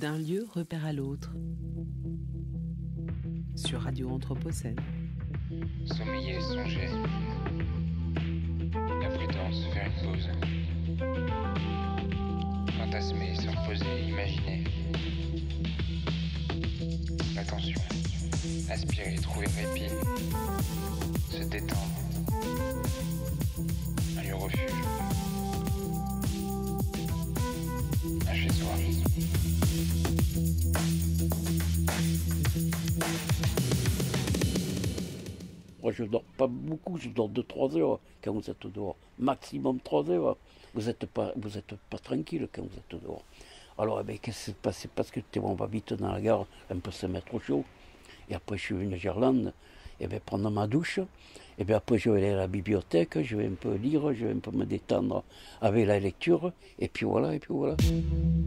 D'un lieu repère à l'autre. Sur Radio Anthropocène. Sommeiller, songer. La prudence, faire une pause. Fantasmer, se reposer, imaginer. L'attention. Aspirer, trouver répit. Se détendre. Un lieu refuge. Un chez-soi. Moi, je dors pas beaucoup, je dors 2-3 heures quand vous êtes dehors. Maximum 3 heures. Vous n'êtes pas tranquille quand vous êtes dehors. Alors, qu'est-ce qui s'est passé? Parce que on va vite dans la gare, un peu se mettre au chaud. Et après, je suis venu à Gerland, prendre ma douche. Et après, je vais aller à la bibliothèque, je vais un peu lire, je vais un peu me détendre avec la lecture. Et puis voilà.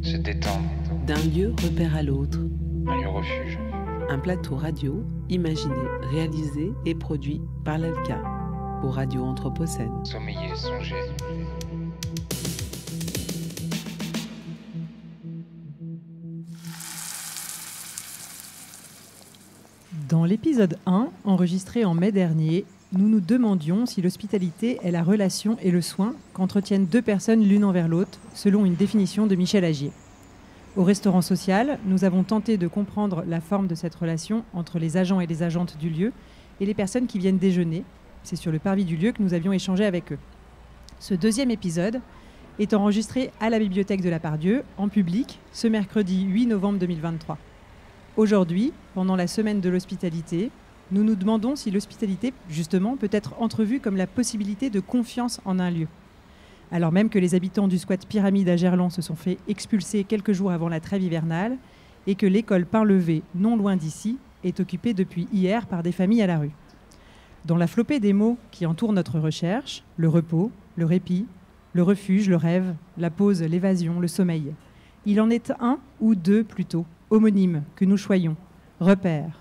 Se détendre. D'un lieu repère à l'autre. Un lieu refuge. Un plateau radio imaginé, réalisé et produit par l'ALCA pour Radio Anthropocène. Sommeiller, songer. Dans l'épisode 1, enregistré en mai dernier, nous nous demandions si l'hospitalité est la relation et le soin qu'entretiennent deux personnes l'une envers l'autre, selon une définition de Michel Agier. Au restaurant social, nous avons tenté de comprendre la forme de cette relation entre les agents et les agentes du lieu et les personnes qui viennent déjeuner. C'est sur le parvis du lieu que nous avions échangé avec eux. Ce deuxième épisode est enregistré à la bibliothèque de la Part-Dieu, en public, ce mercredi 8 novembre 2023. Aujourd'hui, pendant la semaine de l'hospitalité, nous nous demandons si l'hospitalité, justement, peut être entrevue comme la possibilité de confiance en un lieu. Alors même que les habitants du squat Pyramide à Gerland se sont fait expulser quelques jours avant la trêve hivernale et que l'école Pain-Levé, non loin d'ici, est occupée depuis hier par des familles à la rue. Dans la flopée des mots qui entourent notre recherche, le repos, le répit, le refuge, le rêve, la pause, l'évasion, le sommeil, il en est un ou deux plutôt, homonymes, que nous choyons, repères.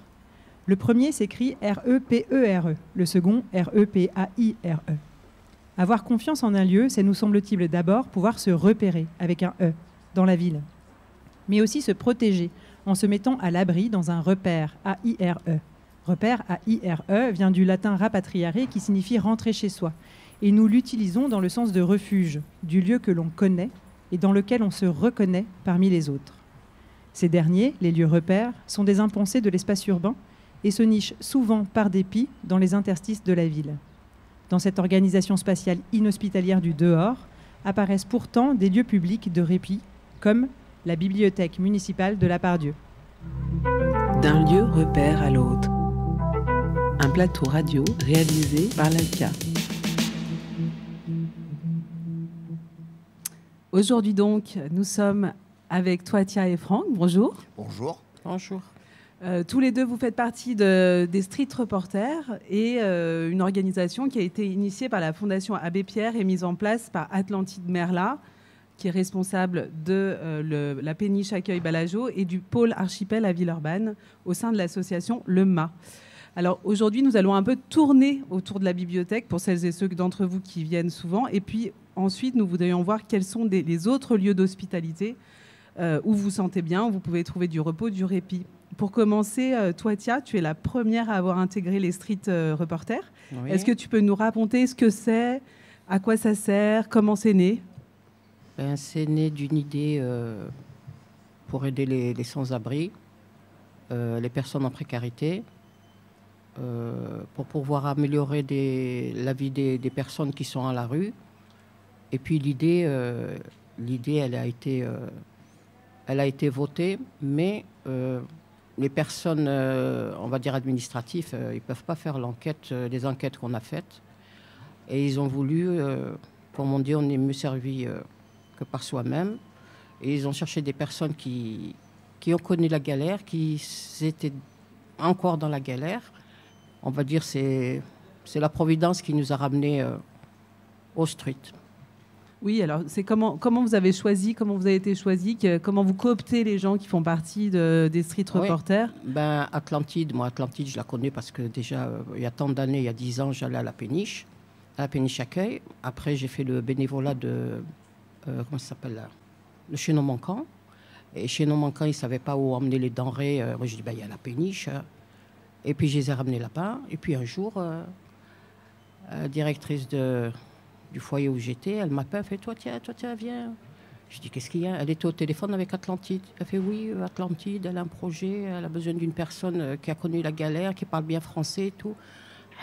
Le premier s'écrit R-E-P-E-R-E, le second R-E-P-A-I-R-E. Avoir confiance en un lieu, c'est, nous semble-t-il, d'abord pouvoir se repérer, avec un E, dans la ville. Mais aussi se protéger, en se mettant à l'abri dans un repère, A-I-R-E. Repère, A-I-R-E, vient du latin rapatriare, qui signifie rentrer chez soi. Et nous l'utilisons dans le sens de refuge, du lieu que l'on connaît et dans lequel on se reconnaît parmi les autres. Ces derniers, les lieux repères, sont des impensés de l'espace urbain et se nichent souvent par dépit dans les interstices de la ville. Dans cette organisation spatiale inhospitalière du dehors, apparaissent pourtant des lieux publics de répit, comme la bibliothèque municipale de la Part-Dieu. D'un lieu repère à l'autre. Un plateau radio réalisé par l'ALCA. Aujourd'hui donc, nous sommes avec Toitia et Franck. Bonjour. Bonjour. Bonjour. Tous les deux, vous faites partie des Street Reporters et une organisation qui a été initiée par la Fondation Abbé Pierre et mise en place par Atlantide Merla, qui est responsable de la péniche Accueil Balageau et du pôle Archipel à Villeurbanne au sein de l'association Le Mât. Alors aujourd'hui, nous allons un peu tourner autour de la bibliothèque pour celles et ceux d'entre vous qui viennent souvent. Et puis ensuite, nous voudrions voir quels sont les autres lieux d'hospitalité où vous vous sentez bien, où vous pouvez trouver du repos, du répit. Pour commencer, Toitia, tu es la première à avoir intégré les Street Reporters. Oui. Est-ce que tu peux nous raconter ce que c'est, à quoi ça sert, comment c'est né? C'est né d'une idée pour aider les sans-abri, les personnes en précarité, pour pouvoir améliorer la vie des personnes qui sont à la rue. Et puis l'idée, elle a été votée, mais les personnes, on va dire administratives, ils ne peuvent pas faire les enquêtes qu'on a faites. Et ils ont voulu, comme on dit, on est mieux servi que par soi-même. Et ils ont cherché des personnes qui ont connu la galère, qui étaient encore dans la galère. On va dire c'est la Providence qui nous a ramenés au street. Oui, alors c'est comment vous avez choisi, comment vous avez été choisi, comment vous cooptez les gens qui font partie des Street Reporters? Atlantide, je la connais parce que déjà, il y a tant d'années, il y a 10 ans, j'allais à la péniche Accueil. Après, j'ai fait le bénévolat de, comment ça s'appelle là, le chaînon manquant. Et chez nos manquants, ils ne savaient pas où emmener les denrées. Moi, je dis, il y a la péniche. Et puis, je les ai ramenés là-bas. Et puis, un jour, la directrice du foyer où j'étais, elle m'appelle, elle fait, toi, tiens, viens. Je dis, qu'est-ce qu'il y a? Elle était au téléphone avec Atlantide. Elle fait, oui, Atlantide, elle a un projet, elle a besoin d'une personne qui a connu la galère, qui parle bien français et tout.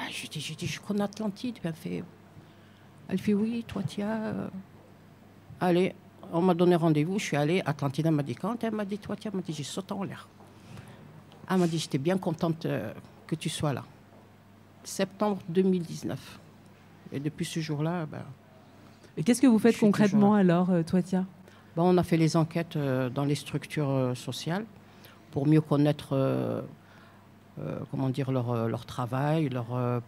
Je dis, je connais Atlantide. Elle fait, oui, toi, tiens. Allez, on m'a donné rendez-vous, je suis allée. Atlantide, elle m'a dit, quand? Elle m'a dit, toi, tiens, elle m'a dit, j'ai sauté en l'air. Elle m'a dit, j'étais bien contente que tu sois là. Septembre 2019. Et depuis ce jour-là, Et qu'est-ce que vous faites concrètement alors, Toitia? On a fait les enquêtes dans les structures sociales pour mieux connaître leur travail,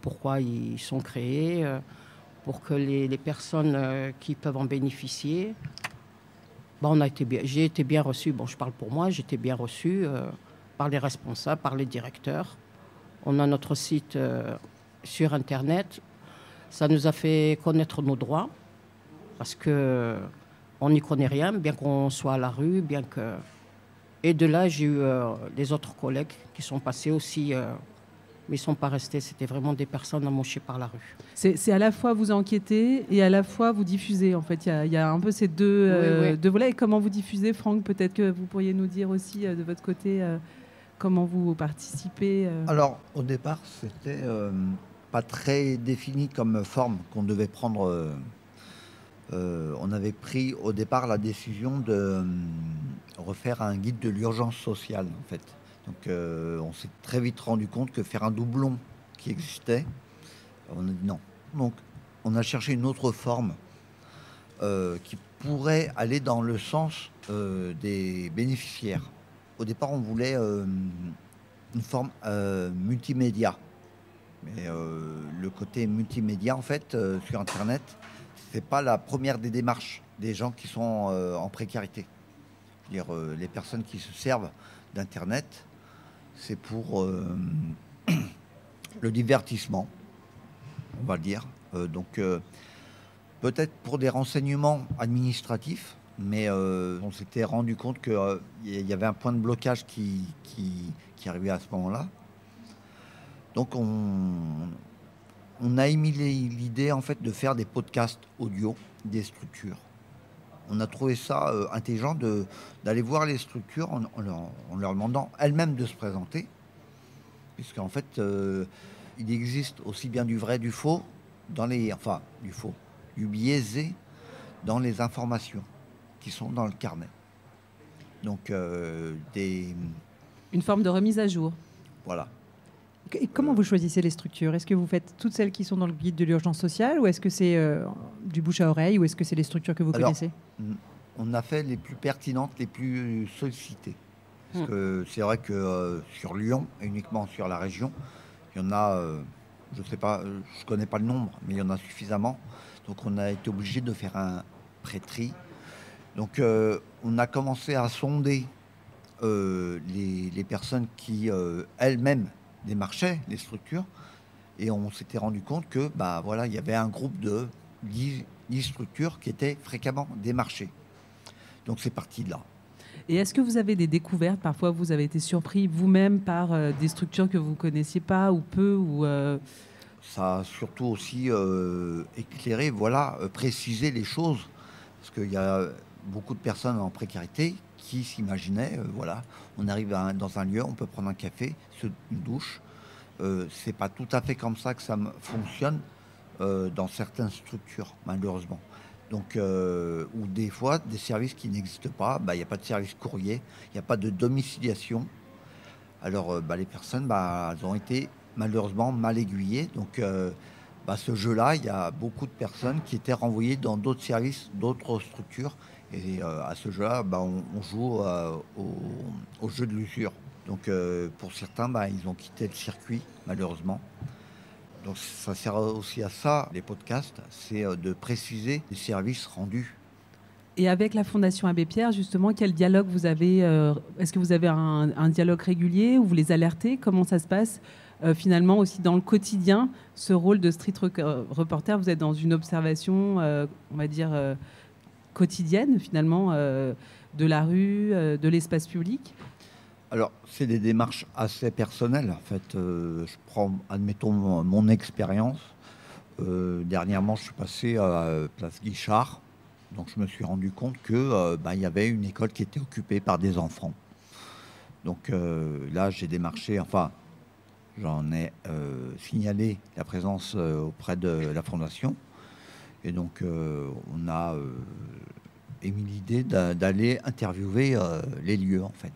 pourquoi ils sont créés, pour que les personnes qui peuvent en bénéficier. J'ai été bien reçue, je parle pour moi, j'ai été bien reçue par les responsables, par les directeurs. On a notre site sur Internet. Ça nous a fait connaître nos droits, parce qu'on n'y connaît rien, bien qu'on soit à la rue, Et de là, j'ai eu des autres collègues qui sont passés aussi, mais ils ne sont pas restés. C'était vraiment des personnes amochées par la rue. C'est à la fois vous enquêtez et à la fois vous diffusez. En fait, il y a un peu ces deux volets. Et comment vous diffusez, Franck? Peut-être que vous pourriez nous dire aussi de votre côté comment vous participez. Alors, au départ, c'était pas très défini comme forme qu'on devait prendre. On avait pris au départ la décision de refaire un guide de l'urgence sociale, en fait. Donc, on s'est très vite rendu compte que faire un doublon qui existait, on a dit non. Donc, on a cherché une autre forme qui pourrait aller dans le sens des bénéficiaires. Au départ, on voulait une forme multimédia. Mais le côté multimédia, en fait, sur Internet, c'est pas la première des démarches des gens qui sont en précarité. Je veux dire, les personnes qui se servent d'Internet, c'est pour le divertissement, on va le dire. Donc, peut-être pour des renseignements administratifs, mais on s'était rendu compte qu'il y avait un point de blocage qui arrivait à ce moment-là. Donc, on a émis l'idée en fait de faire des podcasts audio des structures. On a trouvé ça intelligent d'aller voir les structures en leur demandant elles-mêmes de se présenter, puisqu'en fait il existe aussi bien du vrai, du faux, du biaisé dans les informations qui sont dans le carnet. Donc une forme de remise à jour. Voilà. Et comment vous choisissez les structures? Est-ce que vous faites toutes celles qui sont dans le guide de l'urgence sociale, ou est-ce que c'est du bouche à oreille, ou est-ce que c'est les structures que vous connaissez? On a fait les plus pertinentes, les plus sollicitées. Parce que c'est vrai que sur Lyon, et uniquement sur la région, il y en a, je ne sais pas, je ne connais pas le nombre, mais il y en a suffisamment. Donc on a été obligé de faire un pré-tri. Donc on a commencé à sonder les personnes qui elles-mêmes démarchaient les structures, et on s'était rendu compte que il y avait un groupe de 10 structures qui étaient fréquemment démarchées. Donc c'est parti de là. Et est-ce que vous avez des découvertes? Parfois, vous avez été surpris vous-même par des structures que vous ne connaissiez pas ou peu Ça a surtout aussi éclairé, précisé les choses. Parce qu'il y a beaucoup de personnes en précarité qui s'imaginaient, on arrive dans un lieu, on peut prendre un café, une douche. C'est pas tout à fait comme ça que ça fonctionne dans certaines structures, malheureusement. Donc, ou des fois, des services qui n'existent pas, il n'y a pas de service courrier, il n'y a pas de domiciliation. Alors, les personnes, elles ont été malheureusement mal aiguillées. Donc, ce jeu-là, il y a beaucoup de personnes qui étaient renvoyées dans d'autres services, d'autres structures. Et à ce jeu-là, on joue au jeu de l'usure. Donc, pour certains, ils ont quitté le circuit, malheureusement. Donc, ça sert aussi à ça, les podcasts, c'est de préciser les services rendus. Et avec la Fondation Abbé Pierre, justement, quel dialogue vous avez? Est-ce que vous avez un dialogue régulier, ou vous les alertez? Comment ça se passe finalement aussi dans le quotidien, ce rôle de street reporter? Vous êtes dans une observation, on va dire, quotidienne, finalement, de la rue, de l'espace public? Alors, c'est des démarches assez personnelles. En fait, je prends, admettons, mon expérience. Dernièrement, je suis passé à Place Guichard. Donc, je me suis rendu compte que il y avait une école qui était occupée par des enfants. Donc, là, j'ai démarché, enfin, j'en ai signalé la présence auprès de la Fondation. Et donc, on a émis l'idée d'aller interviewer les lieux, en fait.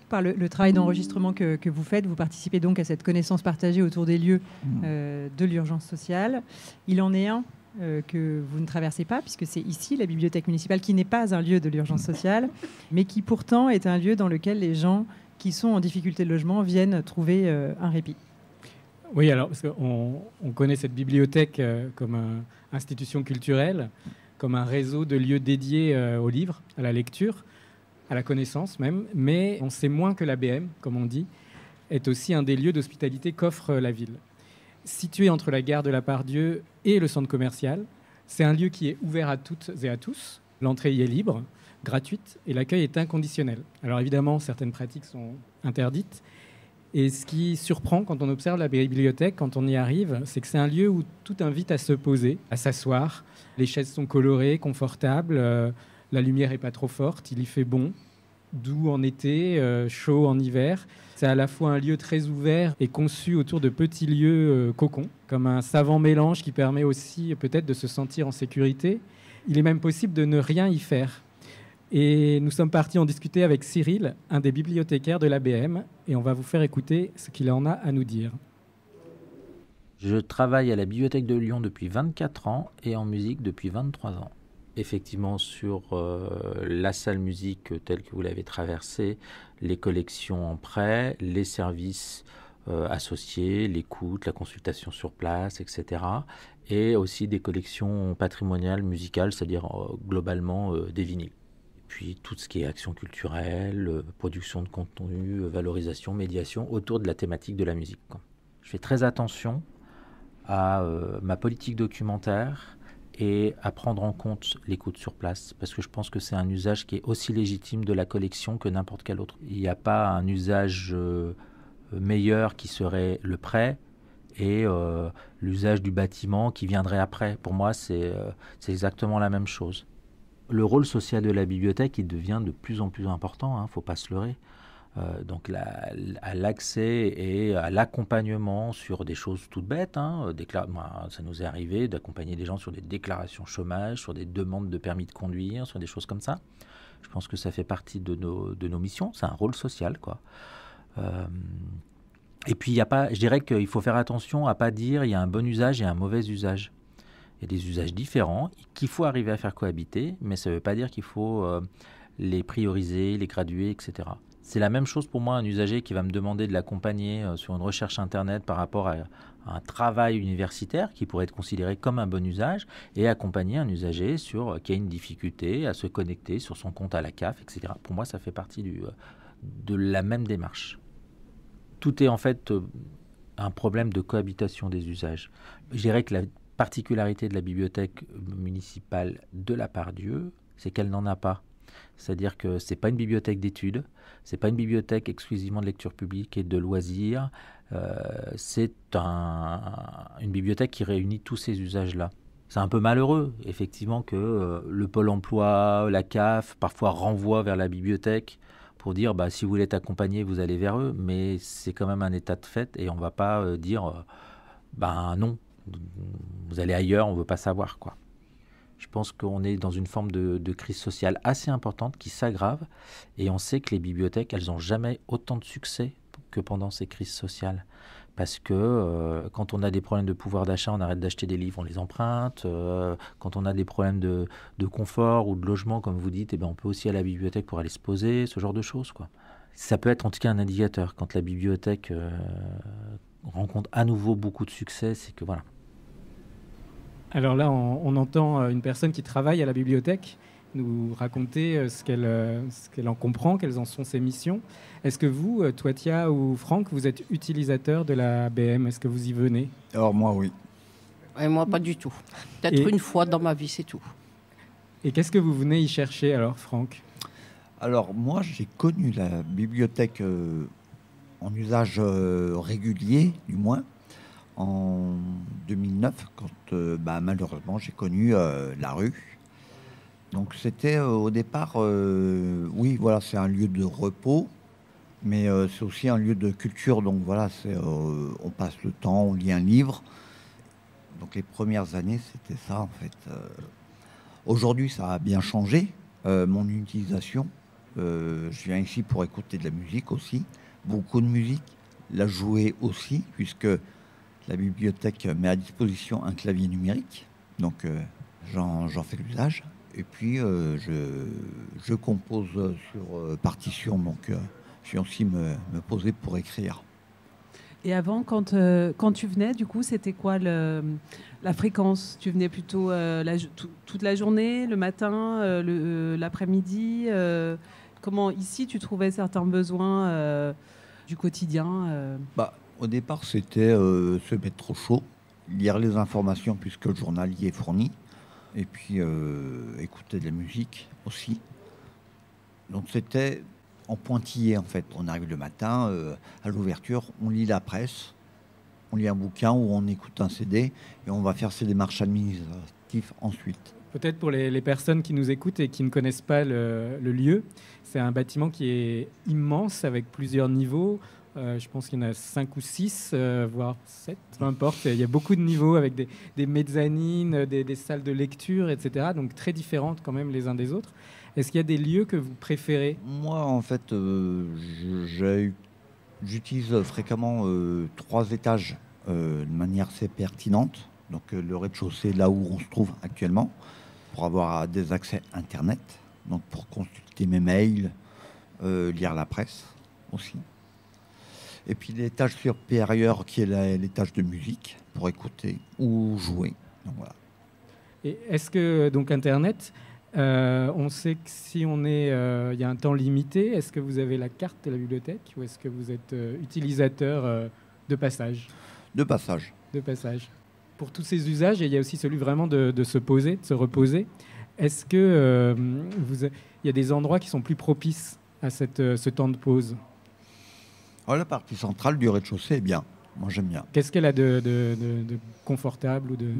Par le travail d'enregistrement que vous faites, vous participez donc à cette connaissance partagée autour des lieux de l'urgence sociale. Il en est un que vous ne traversez pas, puisque c'est ici, la bibliothèque municipale, qui n'est pas un lieu de l'urgence sociale, mais qui pourtant est un lieu dans lequel les gens qui sont en difficulté de logement viennent trouver un répit. Oui, alors, parce qu'on connaît cette bibliothèque comme une institution culturelle, comme un réseau de lieux dédiés aux livres, à la lecture, à la connaissance même, mais on sait moins que l'ABM, comme on dit, est aussi un des lieux d'hospitalité qu'offre la ville. Situé entre la gare de la Part-Dieu et le centre commercial, c'est un lieu qui est ouvert à toutes et à tous. L'entrée y est libre, gratuite, et l'accueil est inconditionnel. Alors évidemment, certaines pratiques sont interdites, et ce qui surprend quand on observe la bibliothèque, quand on y arrive, c'est que c'est un lieu où tout invite à se poser, à s'asseoir. Les chaises sont colorées, confortables, la lumière n'est pas trop forte, il y fait bon, doux en été, chaud en hiver. C'est à la fois un lieu très ouvert et conçu autour de petits lieux cocons, comme un savant mélange qui permet aussi peut-être de se sentir en sécurité. Il est même possible de ne rien y faire. Et nous sommes partis en discuter avec Cyril, un des bibliothécaires de l'ABM, et on va vous faire écouter ce qu'il en a à nous dire. Je travaille à la Bibliothèque de Lyon depuis 24 ans et en musique depuis 23 ans. Effectivement, sur la salle musique telle que vous l'avez traversée, les collections en prêt, les services associés, l'écoute, la consultation sur place, etc. Et aussi des collections patrimoniales, musicales, c'est-à-dire globalement des vinyles. Et puis tout ce qui est action culturelle, production de contenu, valorisation, médiation autour de la thématique de la musique, quoi. Je fais très attention à ma politique documentaire et à prendre en compte l'écoute sur place, parce que je pense que c'est un usage qui est aussi légitime de la collection que n'importe quel autre. Il n'y a pas un usage meilleur qui serait le prêt et l'usage du bâtiment qui viendrait après. Pour moi, c'est exactement la même chose. Le rôle social de la bibliothèque, il devient de plus en plus important, il ne faut pas se leurrer. Donc à l'accès et à l'accompagnement sur des choses toutes bêtes. Ça nous est arrivé d'accompagner des gens sur des déclarations chômage, sur des demandes de permis de conduire, sur des choses comme ça. Je pense que ça fait partie de nos missions. C'est un rôle social, quoi. Et puis, je dirais qu'il faut faire attention à ne pas dire il y a un bon usage et un mauvais usage. Il y a des usages différents qu'il faut arriver à faire cohabiter, mais ça ne veut pas dire qu'il faut les prioriser, les graduer, etc. C'est la même chose pour moi, un usager qui va me demander de l'accompagner sur une recherche Internet par rapport à un travail universitaire qui pourrait être considéré comme un bon usage, et accompagner un usager qui a une difficulté à se connecter sur son compte à la CAF, etc. Pour moi, ça fait partie de la même démarche. Tout est en fait un problème de cohabitation des usages. Je dirais que la particularité de la bibliothèque municipale de la Part-Dieu, c'est qu'elle n'en a pas. C'est-à-dire que ce n'est pas une bibliothèque d'études, ce n'est pas une bibliothèque exclusivement de lecture publique et de loisirs, c'est une bibliothèque qui réunit tous ces usages-là. C'est un peu malheureux, effectivement, que le Pôle emploi, la CAF, parfois renvoient vers la bibliothèque pour dire si vous voulez être accompagné, vous allez vers eux, mais c'est quand même un état de fait et on ne va pas dire non, vous allez ailleurs, on ne veut pas savoir, quoi. Je pense qu'on est dans une forme de crise sociale assez importante qui s'aggrave et on sait que les bibliothèques, elles n'ont jamais autant de succès que pendant ces crises sociales. Parce que quand on a des problèmes de pouvoir d'achat, on arrête d'acheter des livres, on les emprunte. Quand on a des problèmes de confort ou de logement, comme vous dites, on peut aussi aller à la bibliothèque pour aller se poser, ce genre de choses, quoi. Ça peut être en tout cas un indicateur. Quand la bibliothèque rencontre à nouveau beaucoup de succès, c'est que voilà. Alors là, on entend une personne qui travaille à la bibliothèque nous raconter ce qu'elle en comprend, quelles en sont ses missions. Est-ce que vous, Toitia ou Franck, vous êtes utilisateur de la BM? Est-ce que vous y venez? Alors moi, oui. Et moi, pas du tout. Peut-être une fois dans ma vie, c'est tout. Et qu'est-ce que vous venez y chercher alors, Franck? Alors, moi, j'ai connu la bibliothèque en usage régulier, du moins, en 2009, quand malheureusement, j'ai connu la rue. Donc, c'était au départ, oui, voilà, c'est un lieu de repos, mais c'est aussi un lieu de culture. Donc, voilà, on passe le temps, on lit un livre. Donc, les premières années, c'était ça, en fait. Aujourd'hui, ça a bien changé, mon utilisation. Je viens ici pour écouter de la musique aussi, beaucoup de musique, la jouer aussi, puisque la bibliothèque met à disposition un clavier numérique, donc j'en fais l'usage. Et puis je compose sur partition, donc je viens aussi me poser pour écrire. Et avant, quand tu venais, du coup, c'était quoi la fréquence? Tu venais plutôt toute la journée, le matin, l'après-midi Comment, ici, tu trouvais certains besoins du quotidien Au départ, c'était se mettre au chaud, lire les informations puisque le journal y est fourni, et puis écouter de la musique aussi. Donc c'était en pointillé, en fait. On arrive le matin, à l'ouverture, on lit la presse, on lit un bouquin ou on écoute un CD, et on va faire ses démarches administratives ensuite. Peut-être pour les personnes qui nous écoutent et qui ne connaissent pas le lieu, c'est un bâtiment qui est immense avec plusieurs niveaux. Je pense qu'il y en a 5 ou 6, voire 7, peu importe. Il y a beaucoup de niveaux avec des mezzanines, des salles de lecture, etc. Donc très différentes quand même les uns des autres. Est-ce qu'il y a des lieux que vous préférez? Moi, en fait, j'utilise fréquemment 3 étages de manière assez pertinente. Donc le rez-de-chaussée, là où on se trouve actuellement, pour avoir des accès Internet, donc pour consulter mes mails, lire la presse aussi. Et puis l'étage supérieur qui est l'étage de musique, pour écouter ou jouer. Donc, voilà. Et est-ce que, donc Internet, on sait que si on est, il y a un temps limité, est-ce que vous avez la carte de la bibliothèque ou est-ce que vous êtes utilisateur de passage? De passage. De passage. Pour tous ces usages, et il y a aussi celui vraiment de se poser, de se reposer. Est-ce que il y a des endroits qui sont plus propices à ce temps de pause? La partie centrale du rez-de-chaussée est bien. Moi, j'aime bien. Qu'est-ce qu'elle a de confortable ou de...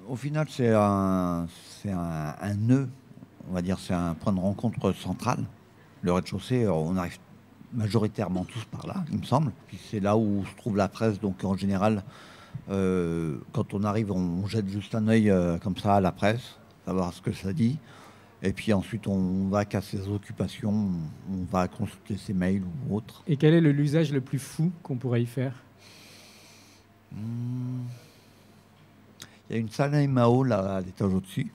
Au final, c'est un nœud. On va dire c'est un point de rencontre central. Le rez-de-chaussée, on arrive majoritairement tous par là, il me semble. Puis c'est là où se trouve la presse. Donc en général, quand on arrive, on jette juste un œil comme ça à la presse, savoir ce que ça dit. Et puis ensuite, on va qu'à ses occupations, on va consulter ses mails ou autres. Et quel est l'usage le plus fou qu'on pourrait y faire? Il y a une salle MAO là, à l'étage au-dessus.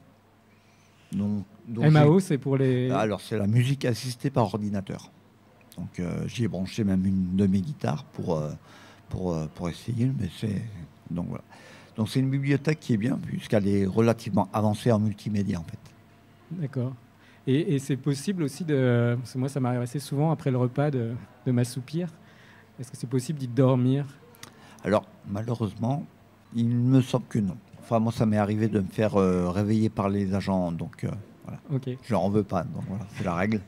MAO, c'est pour les... Alors, c'est la musique assistée par ordinateur. Donc, j'y ai branché même une de mes guitares pour essayer. Mais donc, voilà. Donc, c'est une bibliothèque qui est bien, puisqu'elle est relativement avancée en multimédia, en fait. D'accord. Et c'est possible aussi parce que moi, ça m'arrive assez souvent après le repas de m'assoupir. Est-ce que c'est possible d'y dormir? Alors, malheureusement, il me semble que non. Enfin, moi, ça m'est arrivé de me faire réveiller par les agents, donc voilà. Okay. Je n'en veux pas, donc voilà, c'est la règle.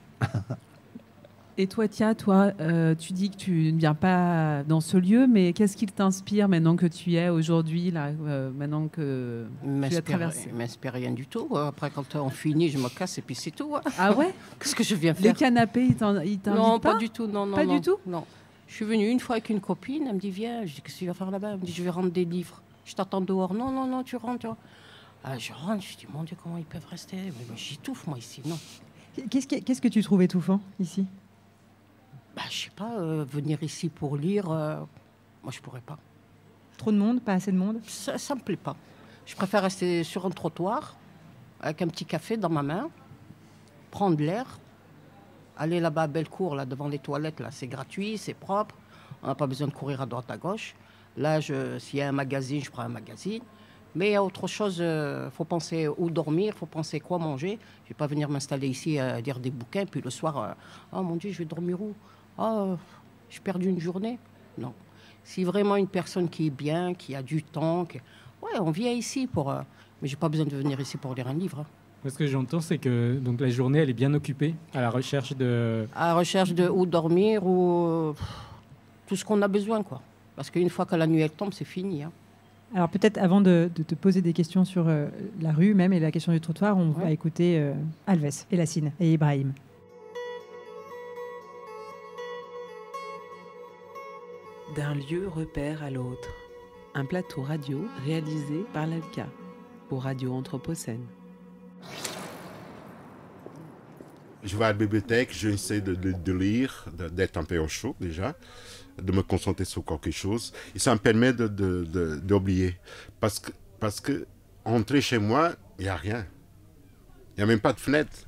Et toi, Tia, tu dis que tu ne viens pas dans ce lieu, mais qu'est-ce qui t'inspire maintenant que tu y es aujourd'hui, là, maintenant que tu as traversé? M'inspire rien du tout. Après, quand on finit, je me casse et puis c'est tout. Hein. Ah ouais? Qu'est-ce que je viens faire? Les canapés, ils t'invitent pas? Non, pas du tout. Non, pas du tout? Non. Je suis venue une fois avec une copine, elle me dit viens. Je dis qu'est-ce que tu vas faire là-bas? Elle me dit je vais rendre des livres. Je t'attends dehors. Non, tu rentres. Je rentre, je dis mon Dieu, comment ils peuvent rester? Mais j'étouffe moi ici, non. Qu'est-ce que tu trouves étouffant ici? Je sais pas, venir ici pour lire, moi je pourrais pas. Trop de monde, pas assez de monde? Ça me plaît pas. Je préfère rester sur un trottoir avec un petit café dans ma main, prendre l'air, aller là-bas à Bellecour, là devant les toilettes, là c'est gratuit, c'est propre, on n'a pas besoin de courir à droite à gauche. Là, s'il y a un magazine, je prends un magazine. Mais il y a autre chose, faut penser où dormir, faut penser quoi manger. Je vais pas venir m'installer ici à lire des bouquins, puis le soir, oh mon Dieu, je vais dormir où? J'ai perdu une journée. Non. Si vraiment une personne qui est bien, qui a du temps, ouais, on vient ici pour... mais j'ai pas besoin de venir ici pour lire un livre. Hein. Moi, ce que j'entends, c'est que donc, la journée, elle est bien occupée à la recherche de... À la recherche de où dormir ou tout ce qu'on a besoin, quoi. Parce qu'une fois que la nuit elle tombe, c'est fini. Hein. Alors peut-être avant de te poser des questions sur la rue même et la question du trottoir, on va écouter Alves, Elassine et Ibrahim. D'un lieu repère à l'autre. Un plateau radio réalisé par l'ALCA pour Radio Anthropocène. Je vais à la bibliothèque, j'essaie de lire, d'être un peu au chaud déjà, de me concentrer sur quelque chose. Et ça me permet d'oublier. Parce que entrer chez moi, il n'y a rien. Il n'y a même pas de fenêtre.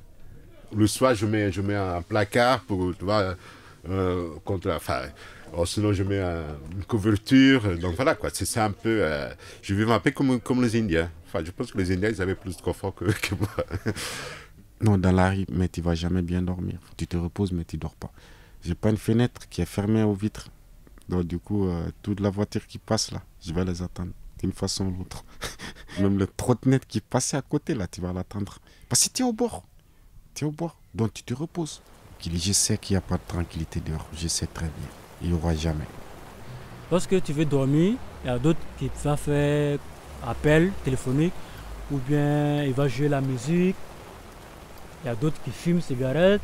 Le soir, je mets un placard pour, tu vois, sinon je mets une couverture. Donc voilà, quoi. C'est un peu... je vis un peu comme les Indiens. Enfin, je pense que les Indiens, ils avaient plus de confort que moi. Non, dans la rue, mais tu ne vas jamais bien dormir. Tu te reposes, mais tu ne dors pas. J'ai pas une fenêtre qui est fermée aux vitres. Donc du coup, toute la voiture qui passe là, je vais les attendre d'une façon ou l'autre. Même le trottinette qui passait à côté là, tu vas l'attendre. Parce que tu es au bord. Tu es au bord. Donc tu te reposes. Je sais qu'il n'y a pas de tranquillité dehors. Je sais très bien. Il n'y aura jamais. Lorsque tu veux dormir, il y a d'autres qui vont faire appel téléphonique ou bien il va jouer la musique. Il y a d'autres qui fument cigarettes.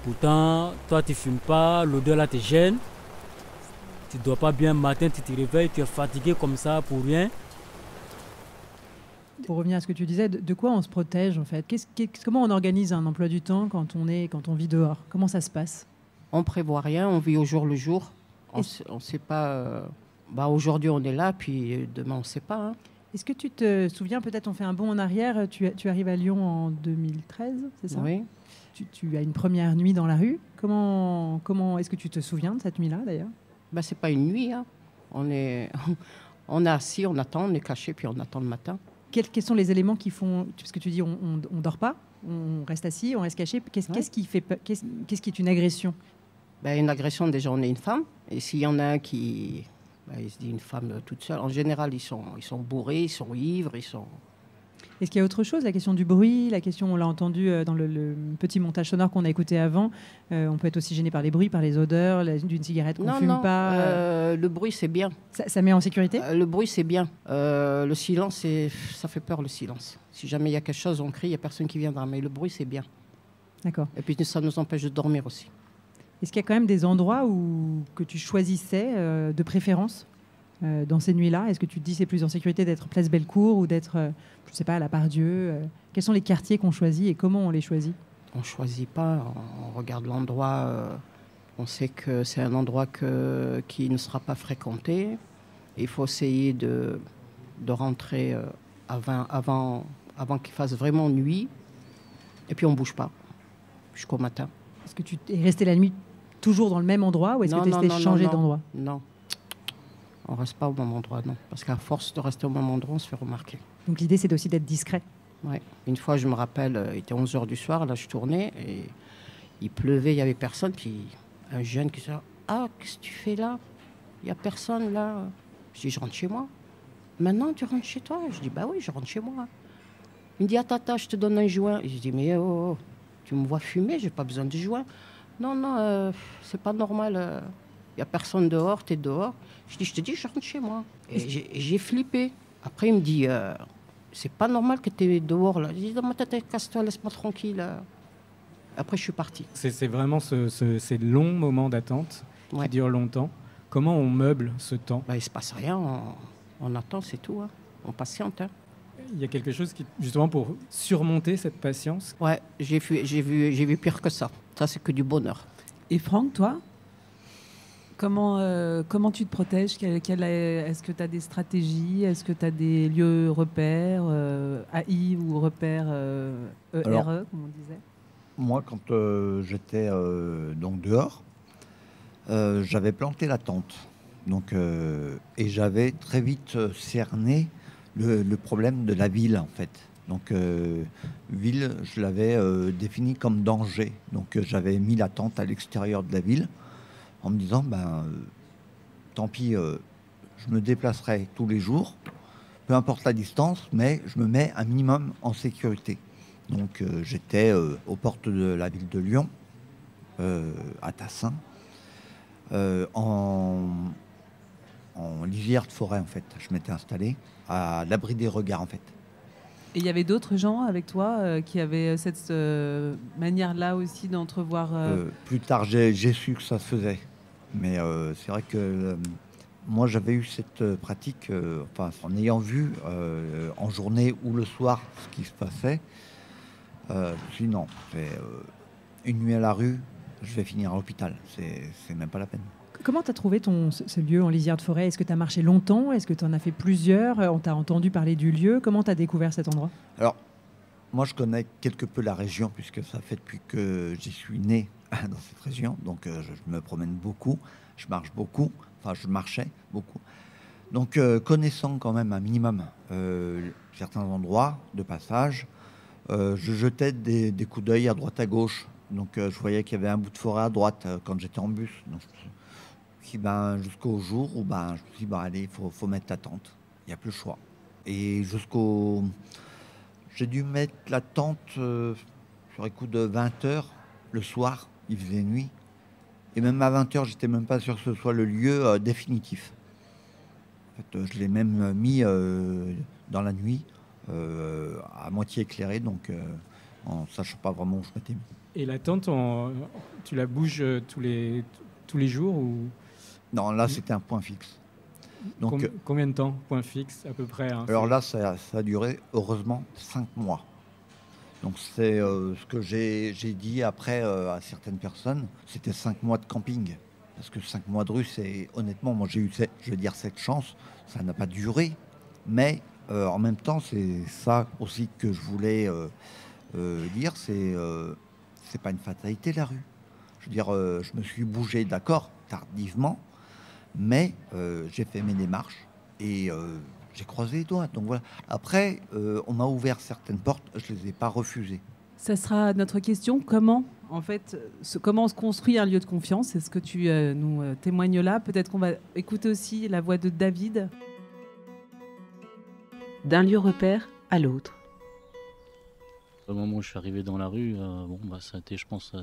Pourtant, toi, tu ne fumes pas, l'odeur là te gêne. Tu ne dors pas bien le matin, tu te réveilles, tu es fatigué comme ça pour rien. Pour revenir à ce que tu disais, de quoi on se protège en fait ? Comment on organise un emploi du temps quand on vit dehors ? Comment ça se passe ? On ne prévoit rien, on vit au jour le jour. On ne sait pas... aujourd'hui, on est là, puis demain, on ne sait pas. Hein. Est-ce que tu te souviens, peut-être on fait un bond en arrière, tu arrives à Lyon en 2013, c'est ça ? Oui. Tu as une première nuit dans la rue. Comment est-ce que tu te souviens de cette nuit-là d'ailleurs ? Ce n'est pas une nuit. Hein. On est assis, on attend, on est caché, puis on attend le matin. Quels sont les éléments qui font... Parce que tu dis on ne dort pas, on reste assis, on reste caché. Qu'est-ce qui est une agression ? Une agression, déjà, on est une femme. Et s'il y en a un qui... il se dit une femme toute seule. En général, ils sont bourrés, ils sont ivres, ils sont... Est-ce qu'il y a autre chose ? La question du bruit, la question, on l'a entendu dans le petit montage sonore qu'on a écouté avant. On peut être aussi gêné par les bruits, par les odeurs, d'une cigarette qu'on ne fume pas. Le bruit, c'est bien. Ça met en sécurité ? Le bruit, c'est bien. Le silence, ça fait peur, le silence. Si jamais il y a quelque chose, on crie, il n'y a personne qui viendra. Mais le bruit, c'est bien. D'accord. Et puis, ça nous empêche de dormir aussi. Est-ce qu'il y a quand même des endroits que tu choisissais de préférence dans ces nuits-là ? Est-ce que tu te dis c'est plus en sécurité d'être place Bellecour ou d'être, je ne sais pas, à la Part-Dieu ? Quels sont les quartiers qu'on choisit et comment on les choisit ? On ne choisit pas, on regarde l'endroit. On sait que c'est un endroit qui ne sera pas fréquenté. Il faut essayer de rentrer avant qu'il fasse vraiment nuit. Et puis on ne bouge pas jusqu'au matin. Est-ce que tu es resté la nuit toujours dans le même endroit ou est-ce que tu as essayé de changer d'endroit ? Non. On ne reste pas au même endroit, non. Parce qu'à force de rester au même endroit, on se fait remarquer. Donc l'idée, c'est aussi d'être discret. Oui. Une fois, je me rappelle, il était 11h du soir, là, je tournais, et il pleuvait, il n'y avait personne. Puis un jeune qui dit « Ah, qu'est-ce que tu fais là ? Il n'y a personne là. » Je dis « Je rentre chez moi. » « Maintenant, tu rentres chez toi ?» Je dis « Bah oui, je rentre chez moi. » Il me dit « Attends, je te donne un joint. » Je dis « Mais tu me vois fumer, je n'ai pas besoin de joint. » Non, c'est pas normal. Il n'y a personne dehors, tu es dehors. Je te dis, je rentre chez moi. Et j'ai flippé. Après, il me dit, c'est pas normal que tu es dehors là. Je dis, dans ma tête, casse-toi, laisse-moi tranquille. Après, je suis partie. C'est vraiment ces longs moments d'attente qui durent longtemps. Comment on meuble ce temps ? Il ne se passe rien, on attend, c'est tout. Hein. On patiente. Hein. Il y a quelque chose qui, justement, pour surmonter cette patience. Ouais, j'ai vu pire que ça. Ça, c'est que du bonheur. Et Franck, toi ? Comment tu te protèges ? Est-ce que tu as des stratégies ? Est-ce que tu as des lieux repères, AI ou repères ERE, comme on disait ? Moi, quand j'étais donc dehors, j'avais planté la tente. Donc, et j'avais très vite cerné le problème de la ville, en fait. Donc, ville, je l'avais définie comme danger. Donc, j'avais mis la tente à l'extérieur de la ville en me disant, tant pis, je me déplacerai tous les jours, peu importe la distance, mais je me mets un minimum en sécurité. Donc j'étais aux portes de la ville de Lyon, à Tassin, en lisière de forêt en fait. Je m'étais installé à l'abri des regards en fait. Et il y avait d'autres gens avec toi qui avaient cette manière-là aussi d'entrevoir. Plus tard, j'ai su que ça se faisait. Mais c'est vrai que moi, j'avais eu cette pratique, en ayant vu en journée ou le soir ce qui se passait. Je me suis dit non, une nuit à la rue, je vais finir à l'hôpital. C'est même pas la peine. Comment tu as trouvé ce lieu en lisière de forêt? Est-ce que tu as marché longtemps? Est-ce que tu en as fait plusieurs? On t'a entendu parler du lieu? Comment tu as découvert cet endroit? Alors, moi, je connais quelque peu la région, puisque ça fait depuis que j'y suis né dans cette région. Donc, je me promène beaucoup, je marche beaucoup. Enfin, je marchais beaucoup. Donc, connaissant quand même un minimum certains endroits de passage, je jetais des coups d'œil à droite à gauche. Donc, je voyais qu'il y avait un bout de forêt à droite quand j'étais en bus. Donc, jusqu'au jour où je me suis dit, allez, il faut mettre la tente. Il n'y a plus le choix. Et j'ai dû mettre la tente sur les coups de 20 heures le soir. Il faisait nuit. Et même à 20 heures, j'étais même pas sûr que ce soit le lieu définitif. En fait, je l'ai même mis dans la nuit, à moitié éclairé, donc en sachant pas vraiment où je m'étais mis. Et la tente, tu la bouges tous les jours ou... Non, là, c'était un point fixe. Donc, combien de temps, point fixe, à peu près alors là, ça a duré, heureusement, 5 mois. Donc, c'est ce que j'ai dit après à certaines personnes. C'était 5 mois de camping. Parce que 5 mois de rue, c'est... Honnêtement, moi, j'ai eu, cette chance. Ça n'a pas duré. Mais, en même temps, c'est ça aussi que je voulais dire. C'est pas une fatalité, la rue. Je veux dire, je me suis bougé, d'accord, tardivement. Mais j'ai fait mes démarches et j'ai croisé les doigts. Donc voilà. Après, on m'a ouvert certaines portes, je ne les ai pas refusées. Ça sera notre question. Comment se construit un lieu de confiance? C'est ce que tu nous témoignes là. Peut-être qu'on va écouter aussi la voix de David. D'un lieu repère à l'autre. Au moment où je suis arrivé dans la rue, ça a été, je pense,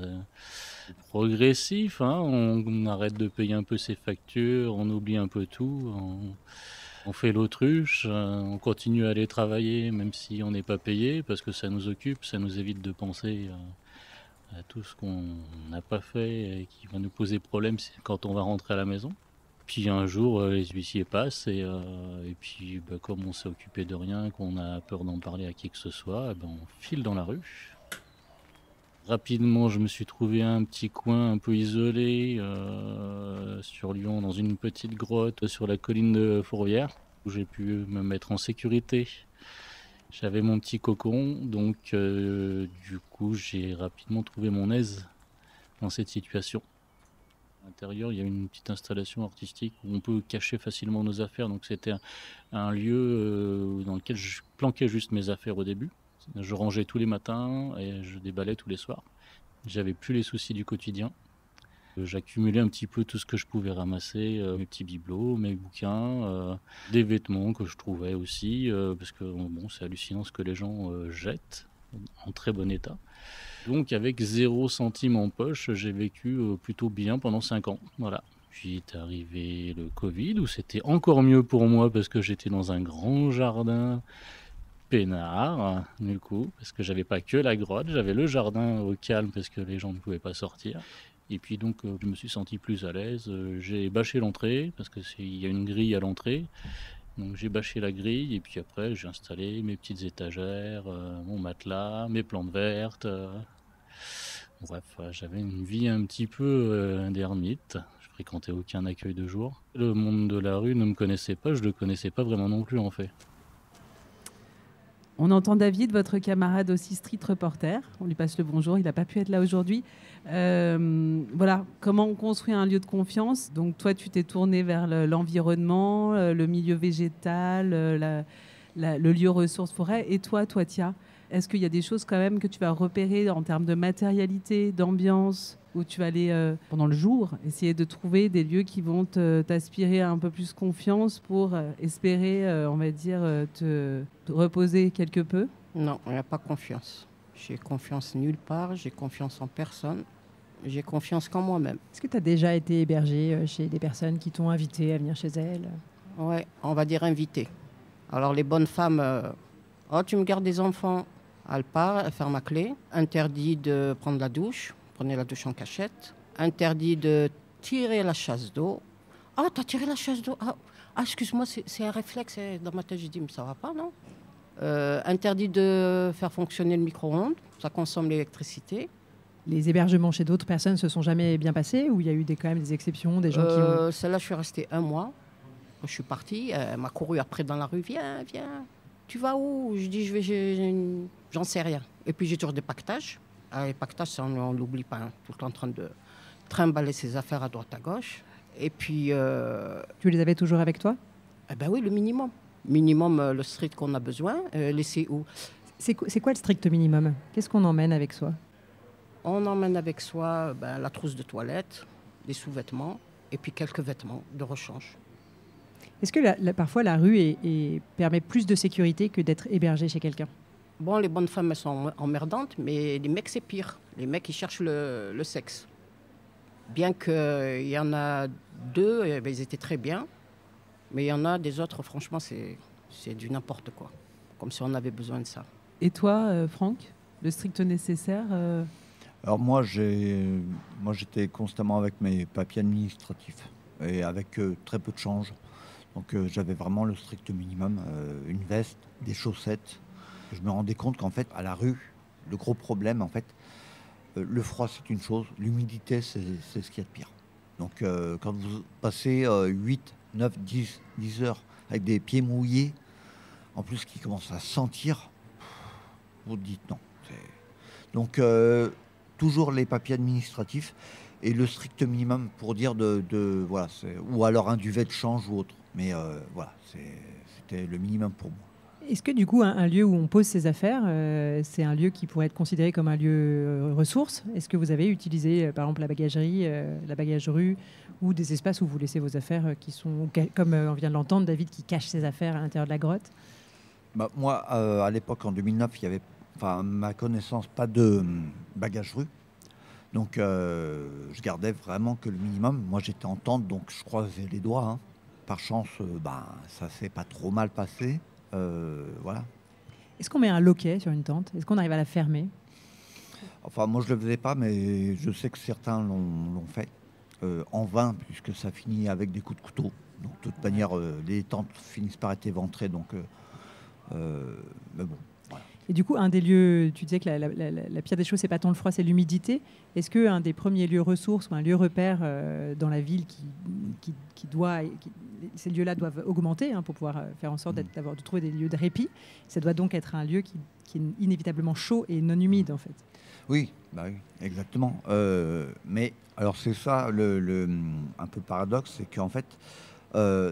progressif. Hein. On arrête de payer un peu ses factures, on oublie un peu tout, on fait l'autruche, on continue à aller travailler même si on n'est pas payé parce que ça nous occupe, ça nous évite de penser à tout ce qu'on n'a pas fait et qui va nous poser problème quand on va rentrer à la maison. Puis un jour, les huissiers passent et puis comme on s'est occupé de rien, qu'on a peur d'en parler à qui que ce soit, on file dans la rue. Rapidement, je me suis trouvé un petit coin un peu isolé sur Lyon, dans une petite grotte sur la colline de Fourvière, où j'ai pu me mettre en sécurité. J'avais mon petit cocon, donc du coup, j'ai rapidement trouvé mon aise dans cette situation. À l'intérieur, il y a une petite installation artistique où on peut cacher facilement nos affaires. Donc c'était un lieu dans lequel je planquais juste mes affaires au début. Je rangeais tous les matins et je déballais tous les soirs. J'avais plus les soucis du quotidien. J'accumulais un petit peu tout ce que je pouvais ramasser, mes petits bibelots, mes bouquins, des vêtements que je trouvais aussi, parce que c'est hallucinant ce que les gens jettent en très bon état. Donc avec 0 centime en poche, j'ai vécu plutôt bien pendant 5 ans. Voilà. Puis est arrivé le Covid, où c'était encore mieux pour moi parce que j'étais dans un grand jardin peinard, du coup, parce que j'avais pas que la grotte, j'avais le jardin au calme parce que les gens ne pouvaient pas sortir. Et puis donc je me suis senti plus à l'aise. J'ai bâché l'entrée parce qu'il y a une grille à l'entrée. Donc j'ai bâché la grille et puis après j'ai installé mes petites étagères, mon matelas, mes plantes vertes. Bref, j'avais une vie un petit peu d'ermite. Je fréquentais aucun accueil de jour. Le monde de la rue ne me connaissait pas, je le connaissais pas vraiment non plus en fait. On entend David, votre camarade aussi street reporter. On lui passe le bonjour, il n'a pas pu être là aujourd'hui. Voilà, comment on construit un lieu de confiance. Donc toi, tu t'es tourné vers l'environnement, le milieu végétal, le lieu ressources forêt. Et toi, Tia, est-ce qu'il y a des choses quand même que tu vas repérer en termes de matérialité, d'ambiance, où tu vas aller pendant le jour, essayer de trouver des lieux qui vont t'aspirer un peu plus confiance pour espérer, on va dire, te reposer quelque peu? Non, il n'y a pas confiance. J'ai confiance nulle part, j'ai confiance en personne, j'ai confiance qu'en moi-même. Est-ce que tu as déjà été hébergé chez des personnes qui t'ont invité à venir chez elles? Ouais, on va dire invité. Alors les bonnes femmes, oh tu me gardes des enfants, elle part, elle ferme la clé. Interdit de prendre la douche, prenez la douche en cachette. Interdit de tirer la chasse d'eau. Ah, t'as tiré la chasse d'eau? Excuse-moi, c'est un réflexe. Dans ma tête, j'ai dit, mais ça va pas, non? Interdit de faire fonctionner le micro-ondes, ça consomme l'électricité. Les hébergements chez d'autres personnes se sont jamais bien passés ou il y a eu quand même des exceptions, des gens qui ont... Celle-là, je suis restée 1 mois. Je suis partie, elle m'a couru après dans la rue. Viens. Tu vas où? Je dis, j'en sais rien. Et puis j'ai toujours des pactages. Les pactages, ça, on ne l'oublie pas, hein. Tout le temps en train de trimballer ses affaires à droite à gauche. Et puis... Tu les avais toujours avec toi? Eh ben oui, le minimum. Minimum, le strict qu'on a besoin. Laisser où? C'est quoi le strict minimum? Qu'est-ce qu'on emmène avec soi? On emmène avec soi la trousse de toilette, des sous-vêtements et puis quelques vêtements de rechange. Est-ce que parfois la rue permet plus de sécurité que d'être hébergé chez quelqu'un? Bon, les bonnes femmes, elles sont emmerdantes, mais les mecs, c'est pire. Les mecs, ils cherchent le sexe. Bien qu'il y en a 2, ils étaient très bien. Mais il y en a des autres, franchement, c'est du n'importe quoi. Comme si on avait besoin de ça. Et toi, Franck, le strict nécessaire Alors moi, j'étais constamment avec mes papiers administratifs et avec très peu de change. Donc j'avais vraiment le strict minimum, une veste, des chaussettes. Je me rendais compte qu'en fait, à la rue, le gros problème, en fait, le froid, c'est une chose, l'humidité, c'est ce qu'il y a de pire. Donc quand vous passez 8, 9, 10 heures avec des pieds mouillés, en plus qui commencent à sentir, vous dites non. Donc toujours les papiers administratifs et le strict minimum pour dire voilà, ou alors un duvet de change ou autre. Mais voilà, c'était le minimum pour moi. Est-ce que du coup, un lieu où on pose ses affaires, c'est un lieu qui pourrait être considéré comme un lieu ressource? Est-ce que vous avez utilisé, par exemple, la bagagerie, la bagagerie ou des espaces où vous laissez vos affaires qui sont, comme on vient de l'entendre, David qui cache ses affaires à l'intérieur de la grotte? Moi, à l'époque, en 2009, il y avait, à ma connaissance, pas de bagagerie. Donc, je gardais vraiment que le minimum. Moi, j'étais en tente, donc je croisais les doigts. Hein. Par chance, ça s'est pas trop mal passé. Voilà. Est-ce qu'on met un loquet sur une tente? Est-ce qu'on arrive à la fermer? Enfin, moi, je ne le faisais pas, mais je sais que certains l'ont fait. En vain, puisque ça finit avec des coups de couteau. Donc, de toute manière, les tentes finissent par être éventrées. Donc, mais bon. Voilà. Et du coup, un des lieux, tu disais que la pire des choses, c'est pas tant le froid, c'est l'humidité. Est-ce qu'un des premiers lieux ressources ou un lieu repère dans la ville ces lieux-là doivent augmenter pour pouvoir faire en sorte de trouver des lieux de répit, ça doit donc être un lieu qui est inévitablement chaud et non humide en fait? Oui, oui, exactement. Mais alors c'est ça un peu le paradoxe, c'est qu'en fait,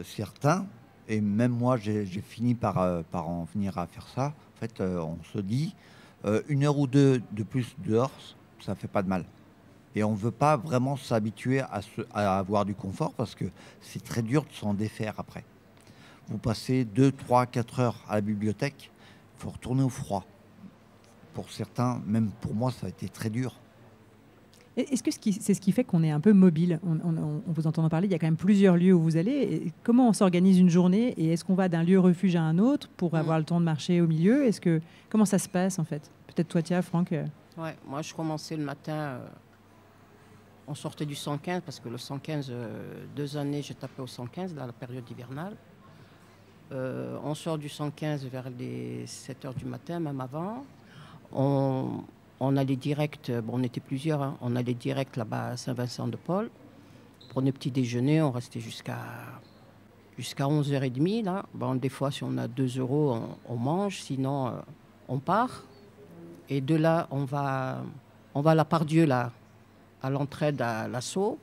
certains, et même moi j'ai fini par en venir à faire ça, en fait on se dit 1 heure ou 2 de plus dehors, ça fait pas de mal. Et on ne veut pas vraiment s'habituer à avoir du confort parce que c'est très dur de s'en défaire après. Vous passez 2, 3, 4 heures à la bibliothèque, il faut retourner au froid. Pour certains, même pour moi, ça a été très dur. Est-ce que c'est ce qui fait qu'on est un peu mobile? On vous entend en parler, il y a quand même plusieurs lieux où vous allez. Et comment on s'organise une journée? Et est-ce qu'on va d'un lieu refuge à un autre pour avoir le temps de marcher au milieu? Comment ça se passe en fait? Peut-être toi, Tia, Franck. Ouais, moi, je commençais le matin... On sortait du 115 parce que le 115, 2 années, j'ai tapé au 115 dans la période hivernale. On sort du 115 vers les 7 heures du matin, même avant. On allait direct, on était plusieurs, hein, on allait direct là-bas à Saint-Vincent-de-Paul. Prenait petit déjeuner, on restait jusqu'à 11h30. Là. Des fois, si on a 2 €, on mange, sinon on part. Et de là, on va à la Pardieu, là, à l'entraide à l'assaut.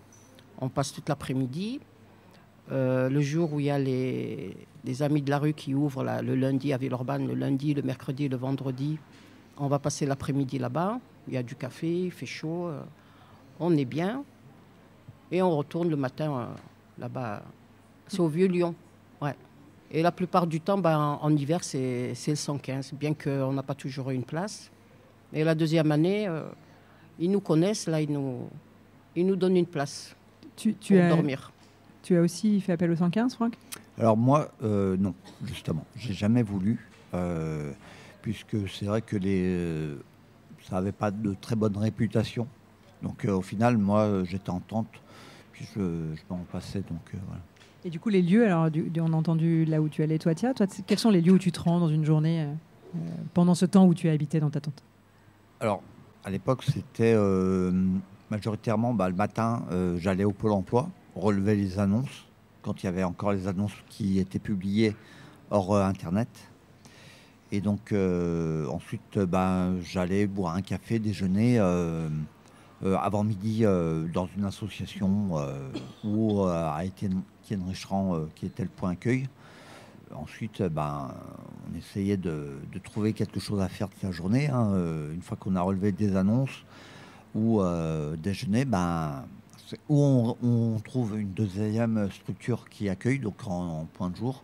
On passe toute l'après-midi. Le jour où il y a les amis de la rue qui ouvrent là, le lundi à Villeurbanne, le lundi, le mercredi, le vendredi, on va passer l'après-midi là-bas. Il y a du café, il fait chaud, on est bien. Et on retourne le matin là-bas. C'est au Vieux-Lyon. Ouais. Et la plupart du temps, en hiver, c'est le 115, bien qu'on n'a pas toujours eu une place. Et la deuxième année, ils nous connaissent, là, ils nous donnent une place pour dormir. Tu as aussi fait appel au 115, Franck? Alors moi, non, justement. J'ai jamais voulu, puisque c'est vrai que ça n'avait pas de très bonne réputation. Donc au final, moi, j'étais en tente, puis je m'en passais. Donc voilà. Et du coup, les lieux, alors on a entendu là où tu allais, toi, quels sont les lieux où tu te rends dans une journée pendant ce temps où tu as habité dans ta tente? Alors, à l'époque, c'était majoritairement le matin, j'allais au Pôle emploi, relever les annonces, quand il y avait encore les annonces qui étaient publiées hors Internet. Et donc, ensuite, j'allais boire un café, déjeuner avant midi dans une association où a Étienne Richerand, qui était le point accueil. Ensuite, on essayait de trouver quelque chose à faire de sa journée. Une fois qu'on a relevé des annonces ou déjeuner, c'est où on trouve une deuxième structure qui accueille, donc en point de jour.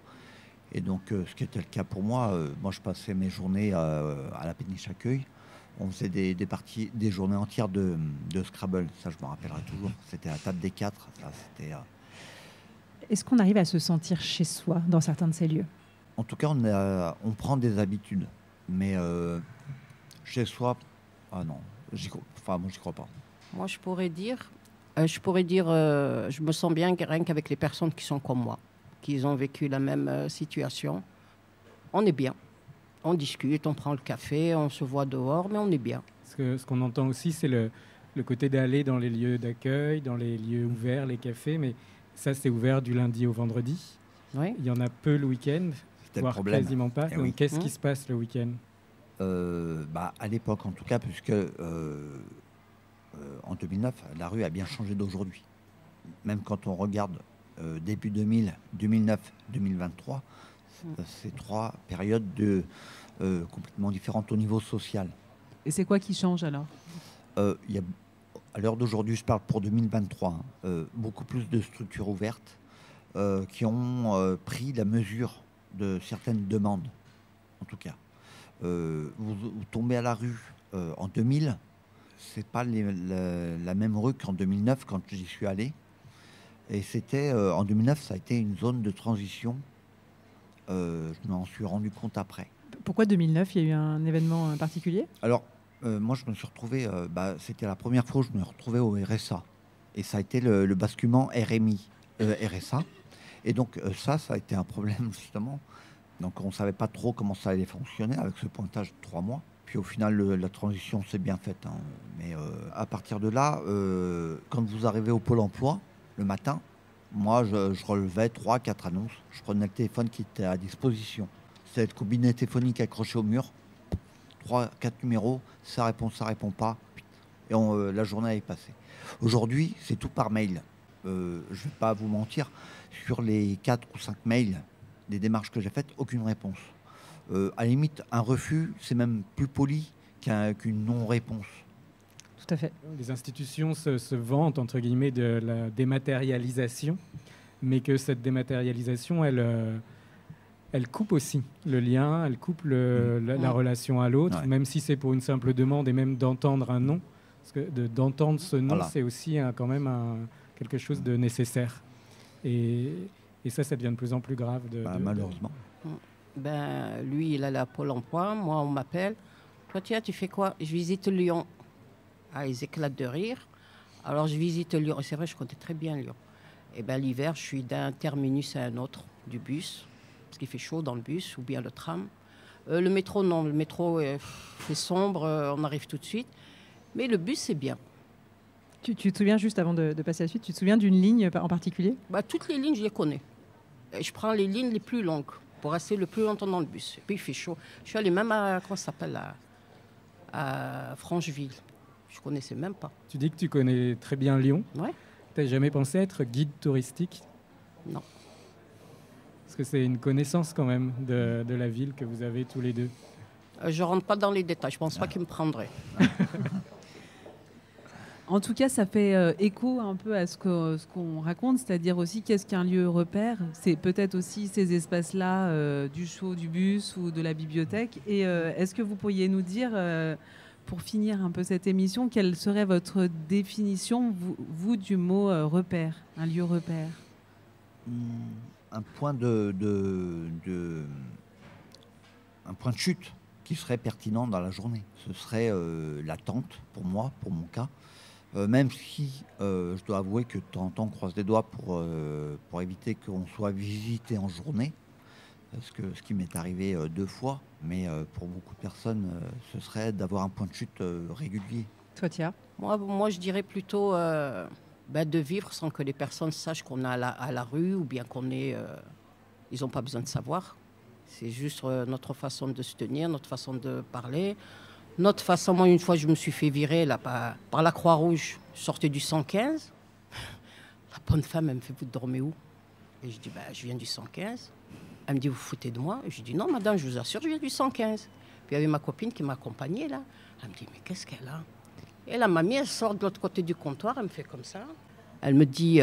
Et donc, ce qui était le cas pour moi, moi je passais mes journées à la péniche accueil. On faisait des journées entières de Scrabble, ça je me rappellerai toujours. C'était la table des 4. Est-ce qu'on arrive à se sentir chez soi dans certains de ces lieux? En tout cas, on prend des habitudes. Mais chez soi, ah non, moi j'y crois pas. Moi je pourrais dire, je me sens bien rien qu'avec les personnes qui sont comme moi, qui ont vécu la même situation. On est bien. On discute, on prend le café, on se voit dehors, mais on est bien. Ce qu'on entend aussi, c'est le côté d'aller dans les lieux d'accueil, dans les lieux ouverts, les cafés, mais ça, c'est ouvert du lundi au vendredi. Oui. Il y en a peu le week-end, voire quasiment pas. Donc, qu'est-ce qui se passe le week-end? À l'époque, en tout cas, puisque en 2009, la rue a bien changé d'aujourd'hui. Même quand on regarde début 2000, 2009, 2023, c'est 3 périodes complètement différentes au niveau social. Et c'est quoi qui change alors? Il y a, à l'heure d'aujourd'hui, je parle pour 2023, beaucoup plus de structures ouvertes qui ont pris la mesure de certaines demandes, en tout cas. Vous tombez à la rue en 2000, c'est pas la même rue qu'en 2009 quand j'y suis allé. Et c'était en 2009, ça a été une zone de transition. Je m'en suis rendu compte après. Pourquoi 2009? Il y a eu un événement particulier? Alors, moi, je me suis retrouvé, c'était la première fois où je me retrouvais au RSA. Et ça a été le basculement RSA. Et donc, ça a été un problème, justement. Donc, on ne savait pas trop comment ça allait fonctionner avec ce pointage de 3 mois. Puis, au final, la transition s'est bien faite. Mais à partir de là, quand vous arrivez au Pôle emploi, le matin, moi, je relevais 3-4 annonces. Je prenais le téléphone qui était à disposition. C'était le combiné téléphonique accroché au mur. 3-4 numéros, ça répond pas. Et la journée est passée. Aujourd'hui, c'est tout par mail. Je ne vais pas vous mentir, sur les 4 ou 5 mails des démarches que j'ai faites, aucune réponse. À la limite, un refus, c'est même plus poli qu'une non-réponse. Tout à fait. Les institutions se vantent, entre guillemets, de la dématérialisation, mais que cette dématérialisation, elle coupe aussi le lien, elle coupe la relation à l'autre, même si c'est pour une simple demande et même d'entendre un non. Parce que d'entendre ce non, c'est aussi quand même quelque chose de nécessaire. Et ça devient de plus en plus grave. Malheureusement. Lui, il allait à Pôle emploi. Moi, on m'appelle. Toi, tiens, tu fais quoi? Je visite Lyon. Ah, ils éclatent de rire. Alors, je visite Lyon. Et c'est vrai, je connais très bien Lyon. Et l'hiver, je suis d'un terminus à un autre du bus. Parce qu'il fait chaud dans le bus, ou bien le tram. Le métro, non. Le métro, c'est sombre. On arrive tout de suite. Mais le bus, c'est bien. Tu te souviens, juste avant de passer à la suite, tu te souviens d'une ligne en particulier? Toutes les lignes, je les connais. Et je prends les lignes les plus longues pour rester le plus longtemps dans le bus. Et puis, il fait chaud. Je suis allée même à, comment ça s'appelle, à Francheville. Je ne connaissais même pas. Tu dis que tu connais très bien Lyon. Ouais. Tu n'as jamais pensé être guide touristique? Non. Parce que c'est une connaissance quand même de la ville que vous avez tous les deux. Je ne rentre pas dans les détails. Je ne pense pas qu'ils me prendraient. En tout cas, ça fait écho un peu à ce qu'on raconte, c'est-à-dire aussi qu'est-ce qu'un lieu repère. C'est peut-être aussi ces espaces-là du show, du bus ou de la bibliothèque. Et est-ce que vous pourriez nous dire pour finir un peu cette émission, quelle serait votre définition, vous du mot repère, un lieu repère? Un point de chute qui serait pertinent dans la journée. Ce serait la tente, pour moi, pour mon cas. Même si je dois avouer que de temps en temps, on croise les doigts pour éviter qu'on soit visité en journée. Parce que ce qui m'est arrivé 2 fois, mais pour beaucoup de personnes, ce serait d'avoir un point de chute régulier. Toi, Tia? Moi, je dirais plutôt de vivre sans que les personnes sachent qu'on est à la rue ou bien qu'on est... ils n'ont pas besoin de savoir. C'est juste notre façon de se tenir, notre façon de parler. Notre façon, moi, une fois, je me suis fait virer là, par la Croix-Rouge. Je sortais du 115. La bonne femme, elle me fait, vous dormez où? Et je dis, je viens du 115. Elle me dit, vous foutez de moi? Je dis, non, madame, je vous assure, je viens du 115. Puis il y avait ma copine qui m'accompagnait là. Elle me dit, mais qu'est-ce qu'elle a? Et la mamie, elle sort de l'autre côté du comptoir, elle me fait comme ça. Elle me dit,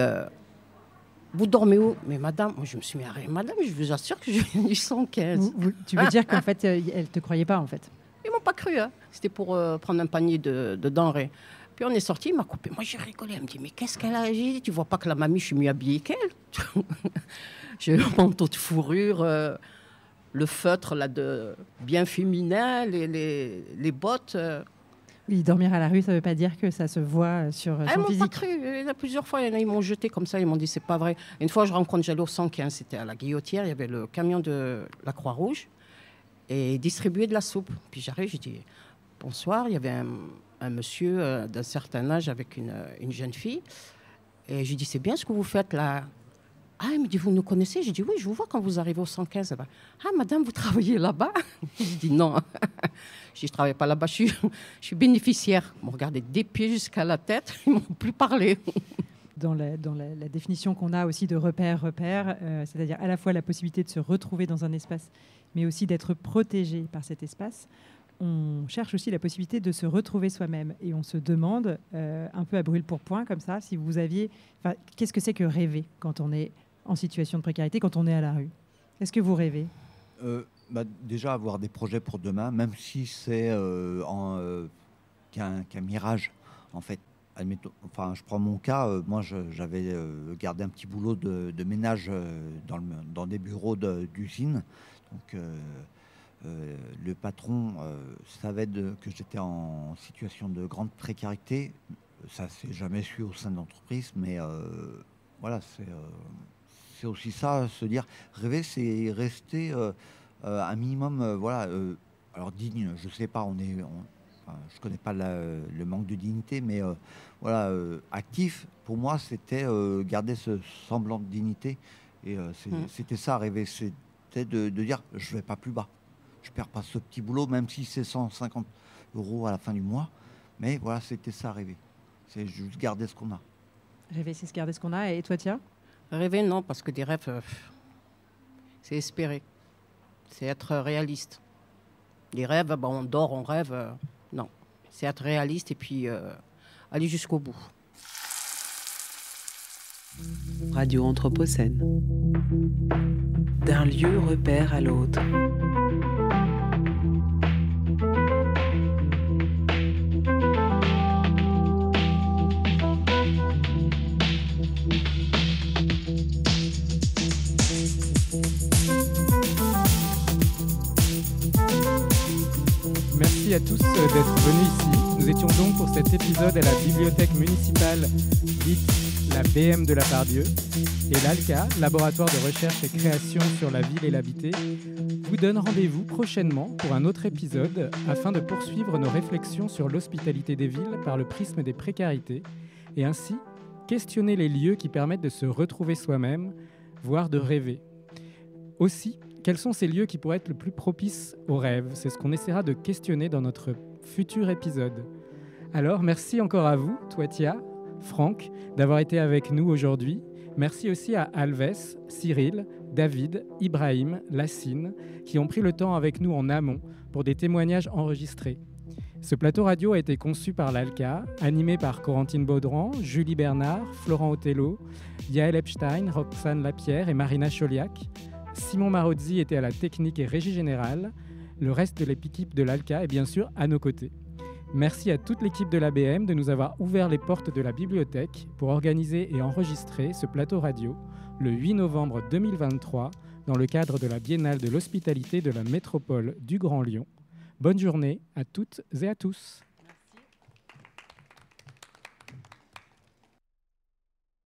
vous dormez où? Mais madame, moi je me suis mis à rire. Madame, je vous assure que je viens du 115. Tu veux dire qu'en fait, elle ne te croyait pas en fait? Ils ne m'ont pas cru. Hein. C'était pour prendre un panier de denrées. Puis on est sorti, il m'a coupé. Moi, j'ai rigolé. Elle me dit, mais qu'est-ce qu'elle a? J'ai dit, tu vois pas que la mamie, je suis mieux habillée qu'elle? J'ai le manteau de fourrure, le feutre là, bien féminin, les bottes. Oui, dormir à la rue, ça ne veut pas dire que ça se voit sur son physique. Ils m'ont pas cru. Il y a plusieurs fois, ils m'ont jeté comme ça. Ils m'ont dit, c'est pas vrai. Une fois, j'allais au 115, c'était à la Guillotière. Il y avait le camion de la Croix-Rouge et distribuait de la soupe. Puis j'arrive, je dis, bonsoir. Il y avait un monsieur d'un certain âge avec une jeune fille. Et je lui dis, c'est bien ce que vous faites là. Ah, il me dit, vous nous connaissez? J'ai dit, oui, je vous vois quand vous arrivez au 115. Ah, madame, vous travaillez là-bas? Je dis, non. Je dis, je ne travaille pas là-bas, je suis bénéficiaire. Ils m'ont regardé des pieds jusqu'à la tête, ils ne m'ont plus parlé. Dans la définition qu'on a aussi de repère, c'est-à-dire à la fois la possibilité de se retrouver dans un espace, mais aussi d'être protégé par cet espace, on cherche aussi la possibilité de se retrouver soi-même. Et on se demande, un peu à brûle-pourpoint comme ça, si vous aviez... Qu'est-ce que c'est que rêver quand on est en situation de précarité, quand on est à la rue? Est-ce que vous rêvez? Déjà, avoir des projets pour demain, même si c'est qu'un mirage, en fait. Admettons, je prends mon cas, moi j'avais gardé un petit boulot de ménage dans des bureaux d'usine. Donc le patron savait que j'étais en situation de grande précarité. Ça s'est jamais su au sein de l'entreprise, mais voilà, c'est aussi ça, se dire, rêver, c'est rester un minimum, alors digne, je sais pas, je connais pas le manque de dignité, mais actif, pour moi, c'était garder ce semblant de dignité, et c'était ça, rêver, c'était de dire, je vais pas plus bas, je perds pas ce petit boulot, même si c'est 150 € à la fin du mois, mais voilà, c'était ça, rêver, c'est juste garder ce qu'on a. Rêver, c'est se garder ce qu'on a, et toi, Tia? Rêver, non, parce que des rêves, c'est espérer. C'est être réaliste. Les rêves, on dort, on rêve. Non, c'est être réaliste et puis aller jusqu'au bout. Radio Anthropocène. D'un lieu repère à l'autre. Merci à tous d'être venus ici. Nous étions donc pour cet épisode à la bibliothèque municipale dite la BM de la Pardieu et l'ALCA, Laboratoire de recherche et création sur la ville et l'habité, vous donne rendez-vous prochainement pour un autre épisode afin de poursuivre nos réflexions sur l'hospitalité des villes par le prisme des précarités et ainsi questionner les lieux qui permettent de se retrouver soi-même, voire de rêver. Aussi, quels sont ces lieux qui pourraient être le plus propices aux rêves? C'est ce qu'on essaiera de questionner dans notre futur épisode. Alors, merci encore à vous, toi Tia, Franck, d'avoir été avec nous aujourd'hui. Merci aussi à Alves, Cyril, David, Ibrahim, Lassine, qui ont pris le temps avec nous en amont pour des témoignages enregistrés. Ce plateau radio a été conçu par l'ALCA, animé par Corentine Baudran, Julie Bernard, Florent Othello, Yael Epstein, Roxane Lapierre et Marina Choliac. Simon Marozzi était à la technique et régie générale. Le reste de l'équipe de l'ALCA est bien sûr à nos côtés. Merci à toute l'équipe de l'ABM de nous avoir ouvert les portes de la bibliothèque pour organiser et enregistrer ce plateau radio le 8 novembre 2023 dans le cadre de la Biennale de l'hospitalité de la métropole du Grand Lyon. Bonne journée à toutes et à tous.